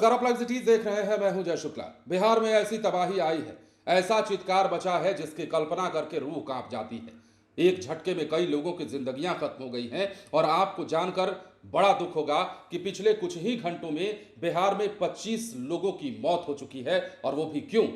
नमस्कार, आप live cities देख रहे हैं। मैं हूं जय शुक्ला। बिहार में ऐसी तबाही आई है, ऐसा चित्कार बचा है जिसकी कल्पना करके रूह कांप जाती है। एक झटके में कई लोगों की जिंदगियां खत्म हो गई हैं और आपको जानकर बड़ा दुख होगा कि पिछले कुछ ही घंटों में बिहार में 25 लोगों की मौत हो चुकी है। और वो भी क्यों?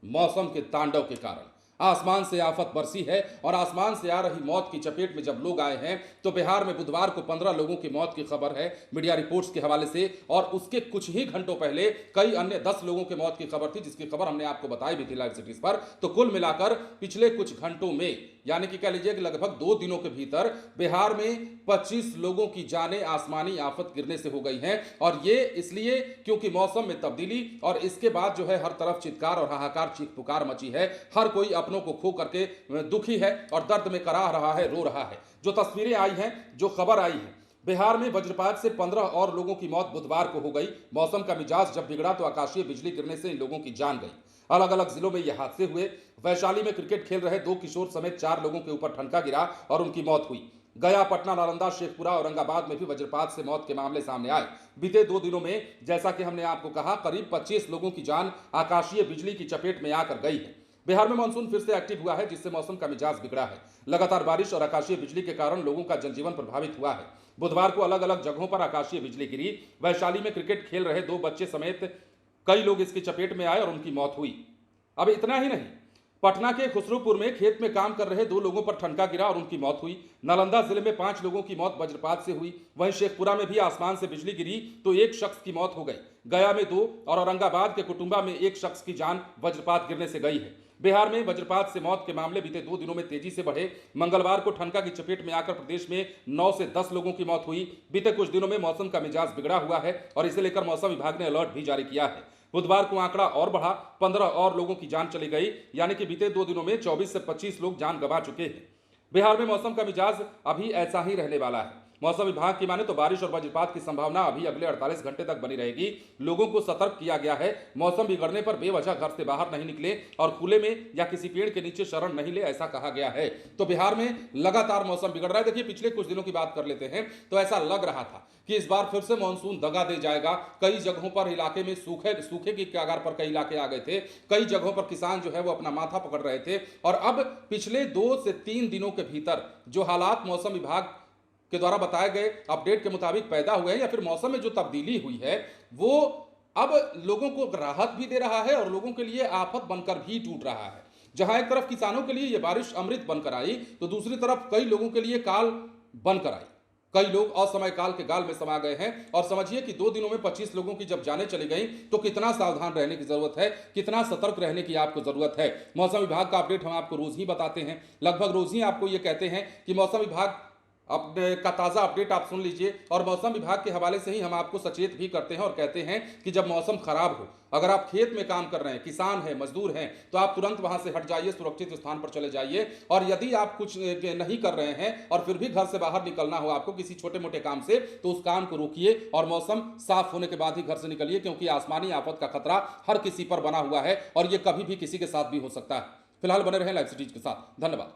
मौसम के तांडव के कारण। आसमान से आफत बरसी है और आसमान से आ रही मौत की चपेट में जब लोग आए हैं तो बिहार में बुधवार को 15 लोगों की मौत की खबर है मीडिया रिपोर्ट्स के हवाले से। और उसके कुछ ही घंटों पहले कई अन्य 10 लोगों की मौत की खबर थी, जिसकी खबर हमने आपको बताई भी थी लाइव सिटीज पर। तो कुल मिलाकर पिछले कुछ घंटों में, यानी कि कह लीजिए कि लगभग 2 दिनों के भीतर बिहार में 25 लोगों की जानें आसमानी आफत गिरने से हो गई हैं। और ये इसलिए क्योंकि मौसम में तब्दीली और इसके बाद जो है हर तरफ चित्कार और हाहाकार, चीख पुकार मची है। हर कोई अपनों को खो करके दुखी है और दर्द में कराह रहा है, रो रहा है। जो तस्वीरें आई हैं, जो खबर आई है, बिहार में वज्रपात से 15 और लोगों की मौत बुधवार को हो गई। मौसम का मिजाज जब बिगड़ा तो आकाशीय बिजली गिरने से इन लोगों की जान गई। अलग अलग जिलों में यह हादसे हुए। वैशाली में क्रिकेट खेल रहे 2 किशोर समेत 4 लोगों के ऊपर ठनका गिरा और उनकी मौत हुई। गया, पटना, नालंदा, शेखपुरा, औरंगाबाद में भी वज्रपात से मौत के मामले सामने आए। बीते 2 दिनों में, जैसा कि हमने आपको कहा, करीब 25 लोगों की जान आकाशीय बिजली की चपेट में आकर गई है। बिहार में मानसून फिर से एक्टिव हुआ है, जिससे मौसम का मिजाज बिगड़ा है। लगातार बारिश और आकाशीय बिजली के कारण लोगों का जनजीवन प्रभावित हुआ है। बुधवार को अलग अलग जगहों पर आकाशीय बिजली गिरी। वैशाली में क्रिकेट खेल रहे 2 बच्चे समेत कई लोग इसकी चपेट में आए और उनकी मौत हुई। अब इतना ही नहीं, पटना के खुसरूपुर में खेत में काम कर रहे 2 लोगों पर ठनका गिरा और उनकी मौत हुई। नालंदा जिले में 5 लोगों की मौत वज्रपात से हुई। वहीं शेखपुरा में भी आसमान से बिजली गिरी तो 1 शख्स की मौत हो गई। गया में 2 और औरंगाबाद के कुटुंबा में 1 शख्स की जान वज्रपात गिरने से गई है। बिहार में वज्रपात से मौत के मामले बीते 2 दिनों में तेजी से बढ़े। मंगलवार को ठनका की चपेट में आकर प्रदेश में 9 से 10 लोगों की मौत हुई। बीते कुछ दिनों में मौसम का मिजाज बिगड़ा हुआ है और इसे लेकर मौसम विभाग ने अलर्ट भी जारी किया है। बुधवार को आंकड़ा और बढ़ा, 15 और लोगों की जान चली गई, यानी कि बीते 2 दिनों में 24 से 25 लोग जान गंवा चुके हैं। बिहार में मौसम का मिजाज अभी ऐसा ही रहने वाला है। मौसम विभाग की माने तो बारिश और वज्रपात की संभावना अभी अगले 48 घंटे तक बनी रहेगी। लोगों को सतर्क किया गया है। मौसम बिगड़ने पर बेवजह घर से बाहर नहीं निकले और खुले में या किसी पेड़ के नीचे शरण नहीं ले, ऐसा कहा गया है। तो बिहार में लगातार मौसम बिगड़ रहा है। देखिए, पिछले कुछ दिनों की बात कर लेते हैं तो ऐसा लग रहा था कि इस बार फिर से मानसून दगा दे जाएगा। कई जगहों पर इलाके में सूखे की कगार पर कई इलाके आ गए थे। कई जगहों पर किसान जो है वो अपना माथा पकड़ रहे थे। और अब पिछले 2 से 3 दिनों के भीतर जो हालात मौसम विभाग के द्वारा बताए गए अपडेट के मुताबिक पैदा हुए हैं, या फिर मौसम में जो तब्दीली हुई है, वो अब लोगों को राहत भी दे रहा है और लोगों के लिए आफत बनकर भी टूट रहा है। जहां एक तरफ किसानों के लिए यह बारिश अमृत बनकर आई, तो दूसरी तरफ कई लोगों के लिए काल बनकर आई। कई लोग असमय काल के गाल में समा गए हैं। और समझिए कि 2 दिनों में 25 लोगों की जब जानें चली गई तो कितना सावधान रहने की जरूरत है, कितना सतर्क रहने की आपको जरूरत है। मौसम विभाग का अपडेट हम आपको रोज ही बताते हैं। लगभग रोज ही आपको ये कहते हैं कि मौसम विभाग अपने का ताज़ा अपडेट आप सुन लीजिए। और मौसम विभाग के हवाले से ही हम आपको सचेत भी करते हैं और कहते हैं कि जब मौसम खराब हो, अगर आप खेत में काम कर रहे हैं, किसान हैं, मजदूर हैं, तो आप तुरंत वहां से हट जाइए, सुरक्षित स्थान पर चले जाइए। और यदि आप कुछ नहीं कर रहे हैं और फिर भी घर से बाहर निकलना हो आपको किसी छोटे मोटे काम से, तो उस काम को रोकिए और मौसम साफ होने के बाद ही घर से निकलिए, क्योंकि आसमानी आफत का खतरा हर किसी पर बना हुआ है और यह कभी भी किसी के साथ भी हो सकता है। फिलहाल बने रहें लाइव सिटीज के साथ। धन्यवाद।